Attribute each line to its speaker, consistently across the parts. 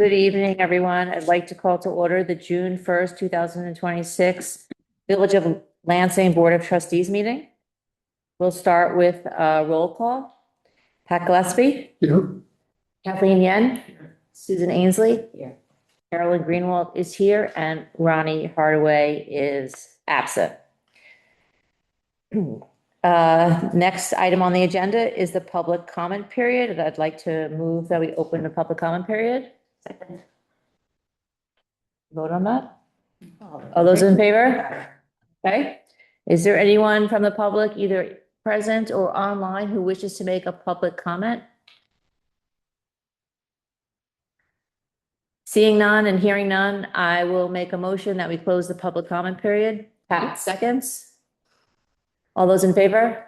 Speaker 1: Good evening, everyone. I'd like to call to order the June 1st, 2026 Village of Lansing Board of Trustees meeting. We'll start with a roll call. Pat Gillespie.
Speaker 2: Here.
Speaker 1: Kathleen Yen. Susan Ainsley. Here. Carolyn Greenwald is here and Ronnie Hardaway is absent. Next item on the agenda is the public comment period. I'd like to move that we open the public comment period. Second. Vote on that? All those in favor? Okay. Is there anyone from the public, either present or online, who wishes to make a public comment? Seeing none and hearing none, I will make a motion that we close the public comment period. Pat, seconds. All those in favor?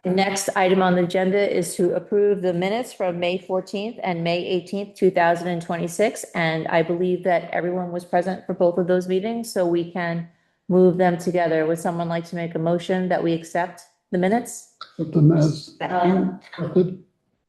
Speaker 1: The next item on the agenda is to approve the minutes from May 14th and May 18th, 2026. And I believe that everyone was present for both of those meetings, so we can move them together. Would someone like to make a motion that we accept the minutes?
Speaker 2: Put them as
Speaker 1: The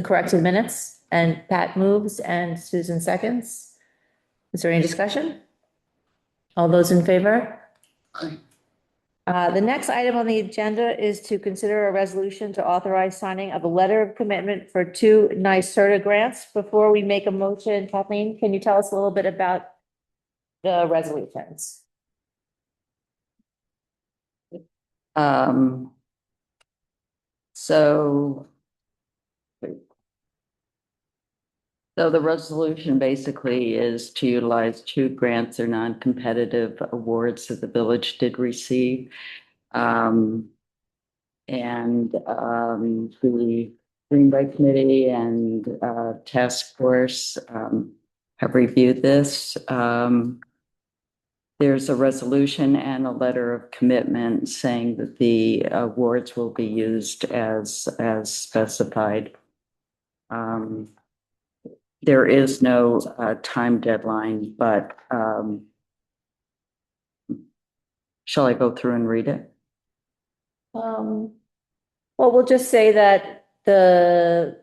Speaker 1: corrected minutes, and Pat moves and Susan seconds. Is there any discussion? All those in favor? The next item on the agenda is to consider a resolution to authorize signing of a letter of commitment for 2 NYSERDA grants. Before we make a motion, Kathleen, can you tell us a little bit about the resolutions?
Speaker 3: So the resolution basically is to utilize 2 grants or non-competitive awards that the village did receive. The Greenway Committee and Task Force have reviewed this. There's a resolution and a letter of commitment saying that the awards will be used as specified. There is no time deadline, but shall I go through and read it?
Speaker 1: Well, we'll just say that the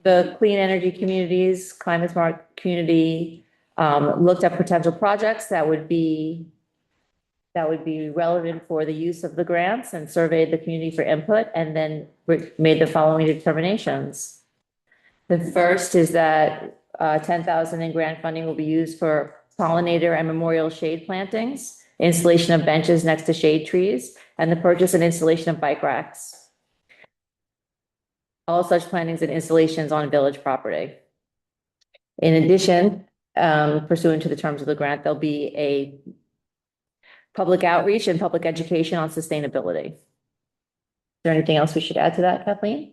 Speaker 1: Clean Energy Communities, Climate Smart Community, looked at potential projects that would be relevant for the use of the grants and surveyed the community for input, and then made the following determinations. The first is that 10,000 in grant funding will be used for pollinator and memorial shade plantings, installation of benches next to shade trees, and the purchase and installation of bike racks. All such plantings and installations on village property. In addition, pursuant to the terms of the grant, there'll be a public outreach and public education on sustainability. Is there anything else we should add to that, Kathleen?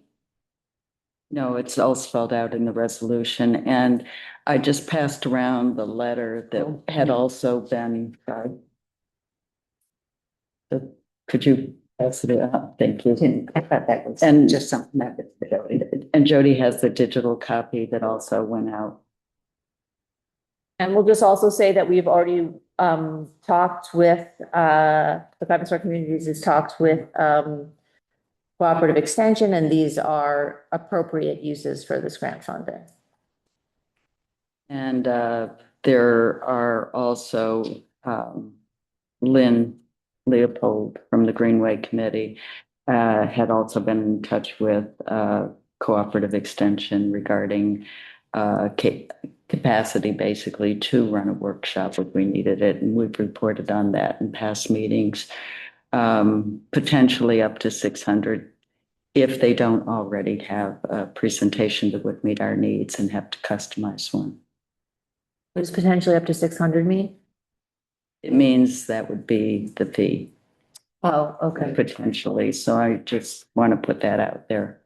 Speaker 3: No, it's all spelled out in the resolution, and I just passed around the letter that had also been, could you pass it out? Thank you.
Speaker 4: I thought that was just something that Jody did.
Speaker 3: And Jody has the digital copy that also went out.
Speaker 1: And we'll just also say that we've already talked with the Climate Smart Communities has talked with Cooperative Extension, and these are appropriate uses for this grant funding.
Speaker 3: And there are also Lynn Leopold from the Greenway Committee had also been in touch with Cooperative Extension regarding capacity basically to run a workshop if we needed it. And we've reported on that in past meetings, potentially up to 600 if they don't already have a presentation that would meet our needs and have to customize one.
Speaker 1: What does potentially up to 600 mean?
Speaker 3: It means that would be the fee.
Speaker 1: Oh, okay.
Speaker 3: Potentially. So I just want to put that out there.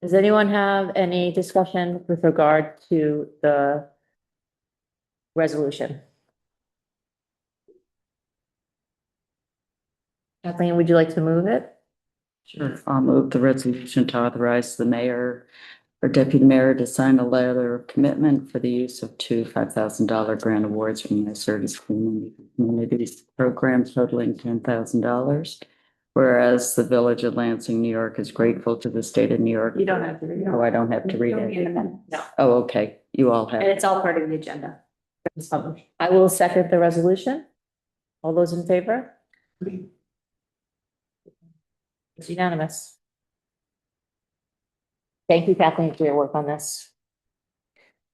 Speaker 1: Does anyone have any discussion with regard to the resolution? Kathleen, would you like to move it?
Speaker 3: Sure. I'll move the resolution to authorize the mayor or deputy mayor to sign a letter of commitment for the use of 2 $5,000 grant awards from the NYSERDA Clean Energy Communities program totaling $10,000. Whereas the Village of Lansing, New York is grateful to the state of New York.
Speaker 2: You don't have to read it.
Speaker 3: Oh, I don't have to read
Speaker 2: Don't be in
Speaker 3: it.
Speaker 2: the minute. No,
Speaker 3: Oh, okay. You all
Speaker 2: and
Speaker 3: have.
Speaker 2: it's all part of the agenda. It's published.
Speaker 1: I will second the resolution. All those in favor? It's unanimous. Thank you, Kathleen, for your work on this.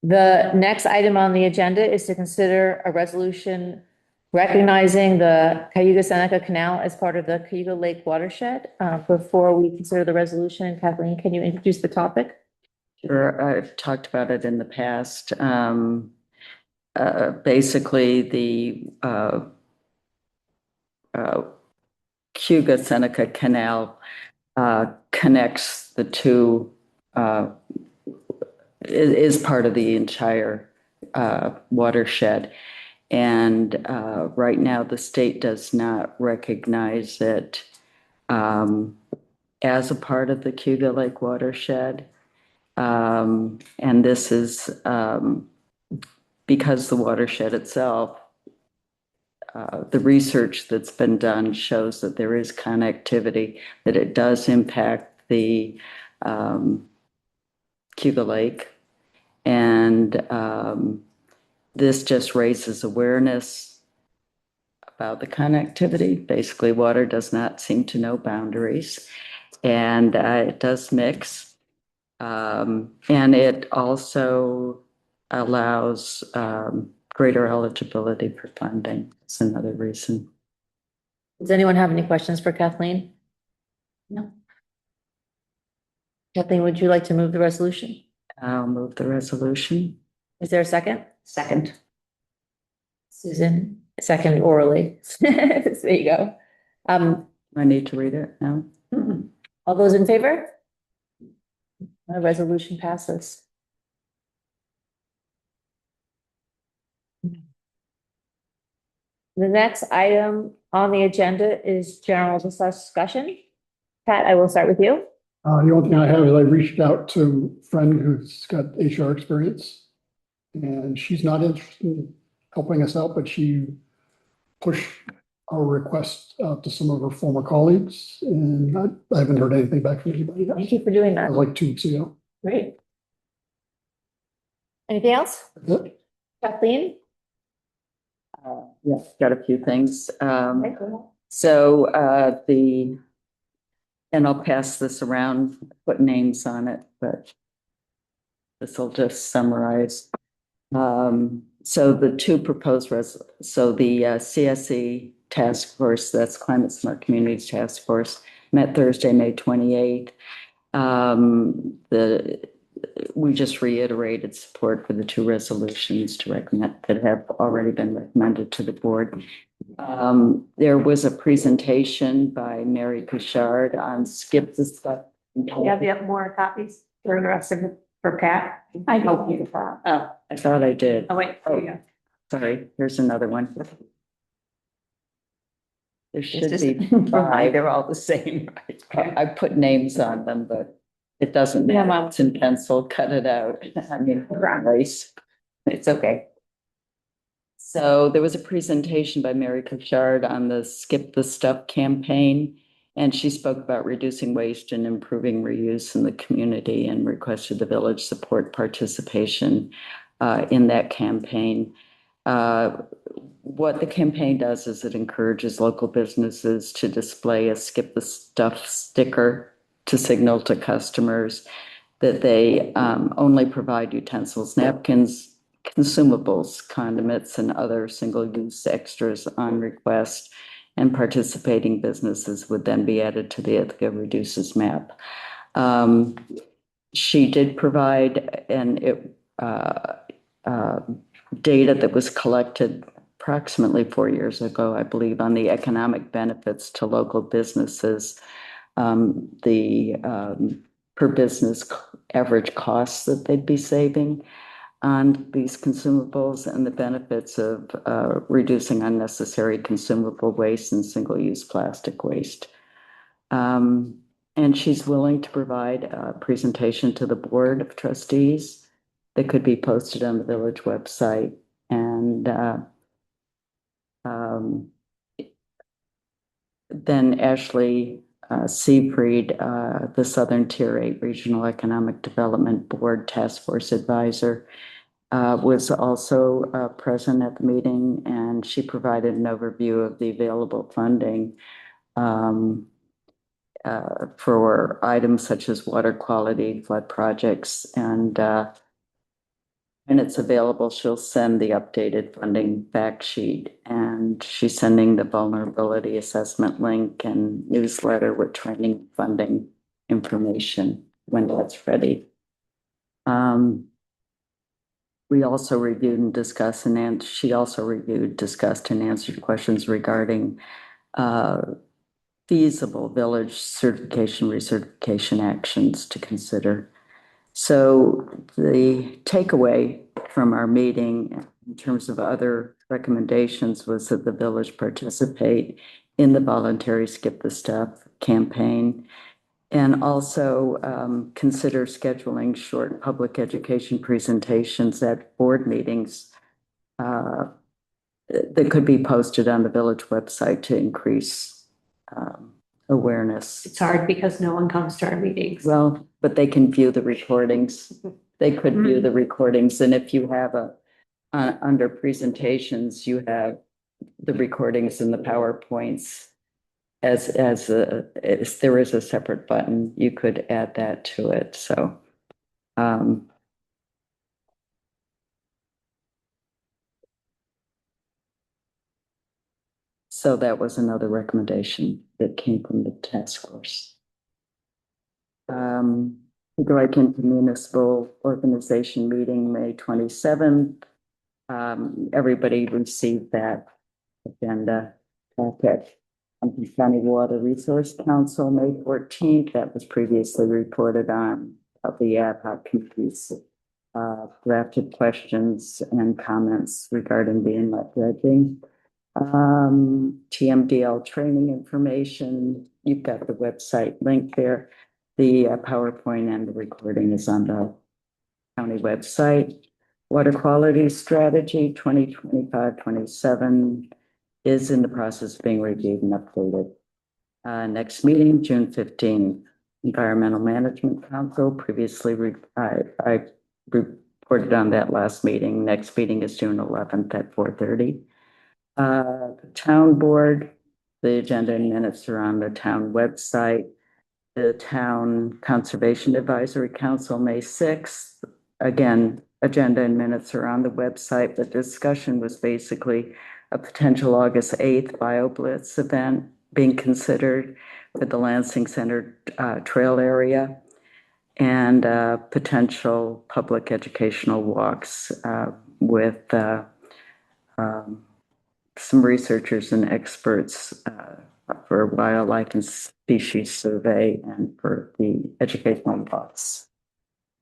Speaker 1: The next item on the agenda is to consider a resolution recognizing the Cayuga Seneca Canal as part of the Cayuga Lake watershed. Before we consider the resolution, Kathleen, can you introduce the topic?
Speaker 3: Sure, I've talked about it in the past. Basically, the Cayuga Seneca Canal connects the two, is part of the entire watershed. And right now, the state does not recognize it as a part of the Cayuga Lake watershed. And this is because the watershed itself, the research that's been done shows that there is connectivity, that it does impact the Cayuga Lake. And this just raises awareness about the connectivity. Basically, water does not seem to know boundaries, and it does mix. And it also allows greater eligibility for funding. It's another reason.
Speaker 1: Does anyone have any questions for Kathleen?
Speaker 2: No.
Speaker 1: Kathleen, would you like to move the resolution?
Speaker 3: I'll move the resolution.
Speaker 1: Is there a second?
Speaker 4: Second.
Speaker 1: Susan, second orally. There you go.
Speaker 3: I need to read it now.
Speaker 1: All those in favor? The resolution passes. The next item on the agenda is general discussion. Pat, I will start with you.
Speaker 5: The only thing I have is I reached out to a friend who's got HR experience. And she's not interested in helping us out, but she pushed our request out to some of her former colleagues. And I haven't heard anything back from anybody else.
Speaker 1: Thank you for doing
Speaker 5: That
Speaker 1: that.
Speaker 5: was like 2 weeks ago.
Speaker 1: Great. Anything else?
Speaker 5: That's it.
Speaker 1: Kathleen?
Speaker 3: Yeah, got a few things.
Speaker 1: Okay, go ahead.
Speaker 3: So and I'll pass this around, put names on it, but this will just summarize. So the two proposed so the CSE task force, that's Climate Smart Communities Task Force, met Thursday, May 28th. We just reiterated support for the two resolutions to recommend that have already been recommended to the board. There was a presentation by Mary Couchard on Skip the Stuff.
Speaker 2: You have more copies for the rest of it for Pat? I hope you have.
Speaker 3: Oh, I thought I did.
Speaker 2: Oh, wait, there you go.
Speaker 3: Sorry, here's another one. There should
Speaker 4: Just
Speaker 3: be
Speaker 4: remind,
Speaker 3: 5.
Speaker 4: they're all the same.
Speaker 3: I put names on them, but it doesn't
Speaker 2: Yeah,
Speaker 3: matter.
Speaker 2: Mom.
Speaker 3: It's in pencil, cut it out. I mean, erase. It's okay. So there was a presentation by Mary Couchard on the Skip the Stuff campaign, and she spoke about reducing waste and improving reuse in the community and requested the village support participation in that campaign. What the campaign does is it encourages local businesses to display a Skip the Stuff sticker to signal to customers that they only provide utensils, napkins, consumables, condiments, and other single-use extras on request, and participating businesses would then be added to the Ithaca Reduces map. She did provide data that was collected approximately 4 years ago, I believe, on the economic benefits to local businesses, per business average costs that they'd be saving on these consumables, and the benefits of reducing unnecessary consumable waste and single-use plastic waste. And she's willing to provide a presentation to the Board of Trustees that could be posted on the village website. And then Ashley Seafried, the Southern Tier 8 Regional Economic Development Board Task Force Advisor, was also present at the meeting, and she provided an overview of the available funding for items such as water quality, flood projects, and when it's available, she'll send the updated funding fact sheet, and she's sending the vulnerability assessment link and newsletter with training funding information when that's ready. We also reviewed and discussed, and she also reviewed, discussed, and answered questions regarding feasible village certification, recertification actions to consider. So the takeaway from our meeting in terms of other recommendations was that the village participate in the voluntary Skip the Stuff campaign, and also consider scheduling short public education presentations at board meetings that could be posted on the village website to increase awareness.
Speaker 2: It's hard because no one comes to our meetings.
Speaker 3: Well, but they can view the recordings. They could view the recordings, and if you have under presentations, you have the recordings and the PowerPoints as there is a separate button, you could add that to it, so. So that was another recommendation that came from the task force. Go right into municipal organization meeting, May 27th. Everybody received that agenda packet. County Water Resource Council, May 14th, that was previously reported on of the ad hoc committees. Drafted questions and comments regarding the inlet dredging. TMDL training information. You've got the website link there. The PowerPoint and the recording is on the county website. Water quality strategy 2025-27 is in the process of being reviewed and updated. Next meeting, June 15th. Environmental Management Council, previously I reported on that last meeting. Next meeting is June 11th at 4:30. Town board, the agenda and minutes are on the town website. The Town Conservation Advisory Council, May 6th. Again, agenda and minutes are on the website. The discussion was basically a potential August 8th BioBlitz event being considered for the Lansing Center trail area, and potential public educational walks with some researchers and experts for wildlife and species survey and for the educational walks.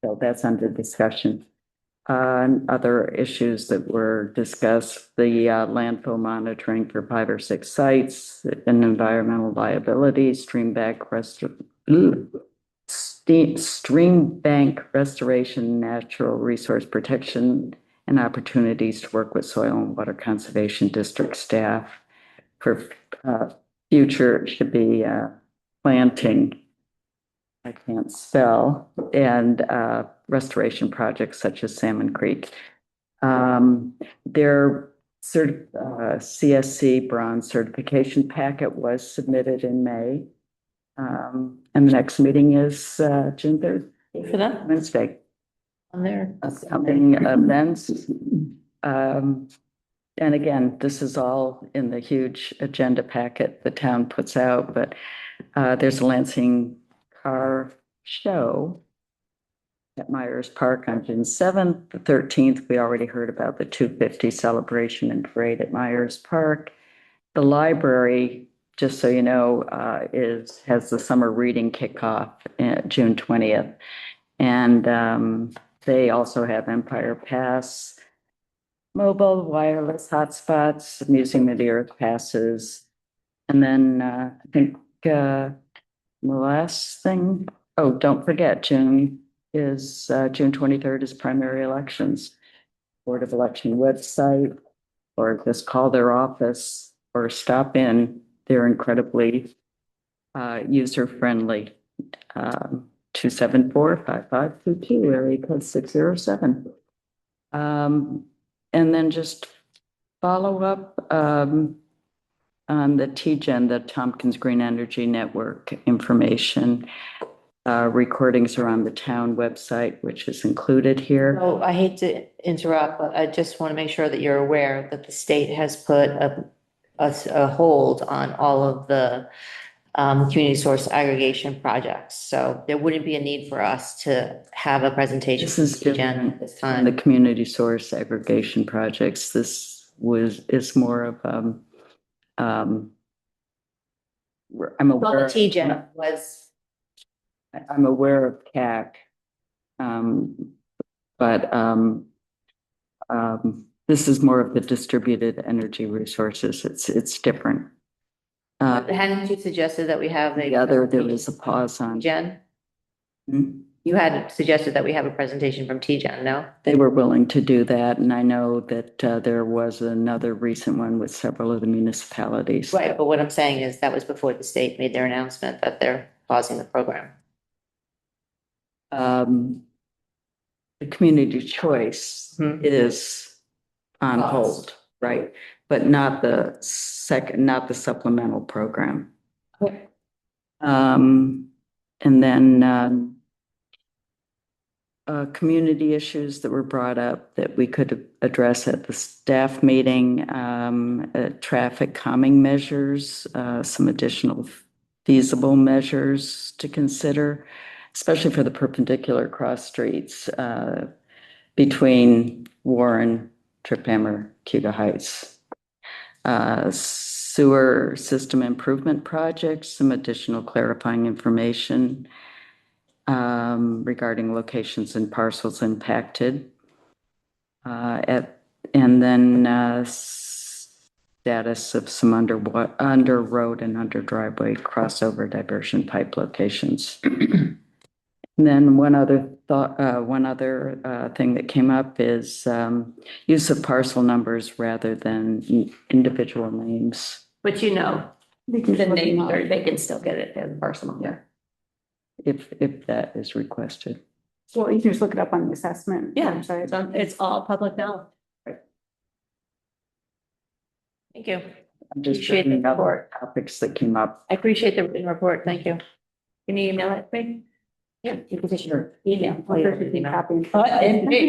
Speaker 3: So that's under discussion. Other issues that were discussed, the landfill monitoring for 5 or 6 sites, and environmental liability, stream bank restoration, natural resource protection, and opportunities to work with soil and water conservation district staff for future should be planting. I can't spell, and restoration projects such as Salmon Creek. Their CSC bronze certification packet was submitted in May. And the next meeting is June 3rd.
Speaker 1: For that,
Speaker 3: Wednesday.
Speaker 1: on there.
Speaker 3: Upcoming events. And again, this is all in the huge agenda packet the town puts out, but there's a Lansing car show at Myers Park on June 7th. The 13th, we already heard about the 250 celebration and parade at Myers Park. The library, just so you know, has the summer reading kickoff June 20th. And they also have Empire Pass, mobile, wireless hotspots, Museum of the Earth passes. And then I think the last thing, oh, don't forget, June 23rd is primary elections. Board of Election website, or just call their office or stop in they're incredibly user-friendly. 274-5522, area code 607. And then just follow up on the TGen, the Tompkins Green Energy Network information. Recordings are on the town website, which is included here.
Speaker 1: So I hate to interrupt, but I just want to make sure that you're aware that the state has put a hold on all of the community source aggregation projects. So there wouldn't be a need for us to have a presentation.
Speaker 3: This is
Speaker 1: from TGen
Speaker 3: different
Speaker 1: at this
Speaker 3: than the
Speaker 1: time.
Speaker 3: community source aggregation projects. This is more of, I'm
Speaker 1: Well, the
Speaker 3: aware.
Speaker 1: TGen was,
Speaker 3: I'm aware of CAC. But this is more of the distributed energy resources. It's different.
Speaker 1: hadn't you suggested that we have
Speaker 3: The other, there was a pause on.
Speaker 1: TGen?
Speaker 3: Hmm?
Speaker 1: You had suggested that we have a presentation from TGen, no?
Speaker 3: They were willing to do that, and I know that there was another recent one with several of the municipalities.
Speaker 1: Right, but what I'm saying is that was before the state made their announcement that they're pausing the program.
Speaker 3: The community choice
Speaker 1: Mhm.
Speaker 3: is on hold, right? But not the supplemental program.
Speaker 1: Okay.
Speaker 3: And then community issues that were brought up that we could address at the staff meeting, traffic calming measures, some additional feasible measures to consider, especially for the perpendicular cross streets between Warren, Trip Hammer, Cuda Heights. Sewer system improvement projects, some additional clarifying information regarding locations and parcels impacted. And then status of some under road and under driveway crossover diversion pipe locations. And then one other thing that came up is use of parcel numbers rather than individual names.
Speaker 1: But you know,
Speaker 2: They can
Speaker 1: the
Speaker 2: look
Speaker 1: name,
Speaker 2: them up.
Speaker 1: or they can still get it as personal.
Speaker 3: Yeah. If that is requested.
Speaker 2: Well, you can just look it up on the assessment.
Speaker 1: Yeah,
Speaker 2: website.
Speaker 1: it's all public knowledge. Thank you.
Speaker 3: I'm just
Speaker 1: Appreciate the
Speaker 3: bringing up
Speaker 1: report.
Speaker 3: topics that came up.
Speaker 1: I appreciate the written report. Thank you. Can you email it to me? Yeah, you can just your email.
Speaker 2: I'll just be copying.
Speaker 1: Okay.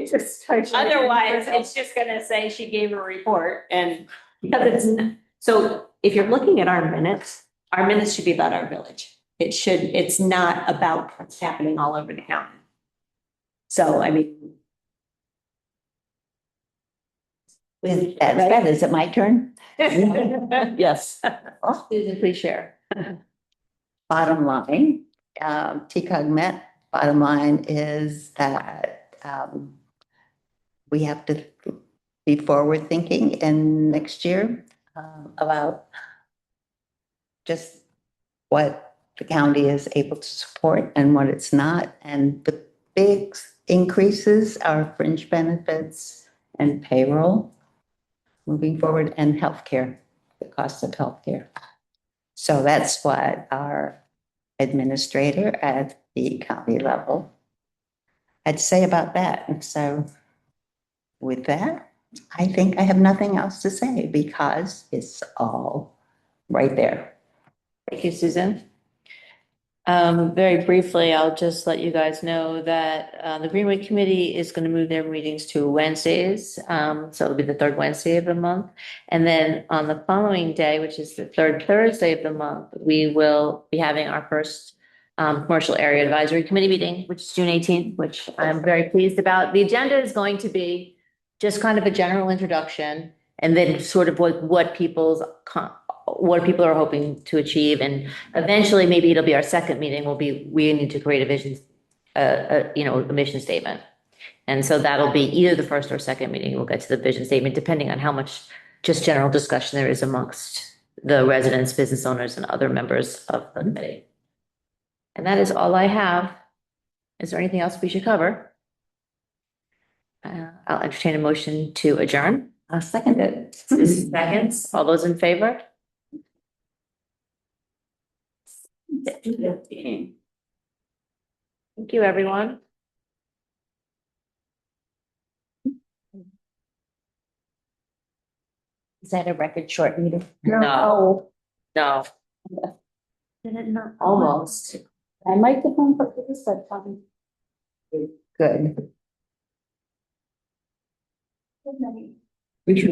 Speaker 2: Just type it in.
Speaker 6: Otherwise, it's just gonna say she gave a report and because it's, so if you're looking at our minutes should be about our village. It's not about what's happening all over the county. So, I mean,
Speaker 4: With that said, is it my turn?
Speaker 3: Yes.
Speaker 1: Susan, please share.
Speaker 4: Bottom line, TCOG met, bottom line is that we have to be forward thinking in next year about just what the county is able to support and what it's not. And the big increases are fringe benefits and payroll moving forward, and healthcare, the cost of healthcare. So that's what our administrator at the county level had to say about that. And so with that, I think I have nothing else to say because it's all right there.
Speaker 1: Thank you, Susan. Very briefly, I'll just let you guys know that the Greenway Committee is going to move their meetings to Wednesdays. So it'll be the third Wednesday of the month. And then on the following day, which is the third Thursday of the month, we will be having our first Commercial Area Advisory Committee meeting, which is June 18th, which I'm very pleased about. The agenda is going to be just kind of a general introduction and then sort of what people are hoping to achieve. And eventually, maybe it'll be our second meeting we need to create a vision, a mission statement. And so that'll be either the first or second meeting. We'll get to the vision statement, depending on how much just general discussion there is amongst the residents, business owners, and other members of the committee. And that is all I have. Is there anything else we should cover? I'll entertain a motion to adjourn.
Speaker 4: I'll second it.
Speaker 1: Seconds. All those in favor? Thank you, everyone.
Speaker 6: Is that a record short meeting?
Speaker 1: No. No,
Speaker 2: Did it not?
Speaker 1: almost.
Speaker 2: I might get home for this that time.
Speaker 4: Good.
Speaker 5: Thanks,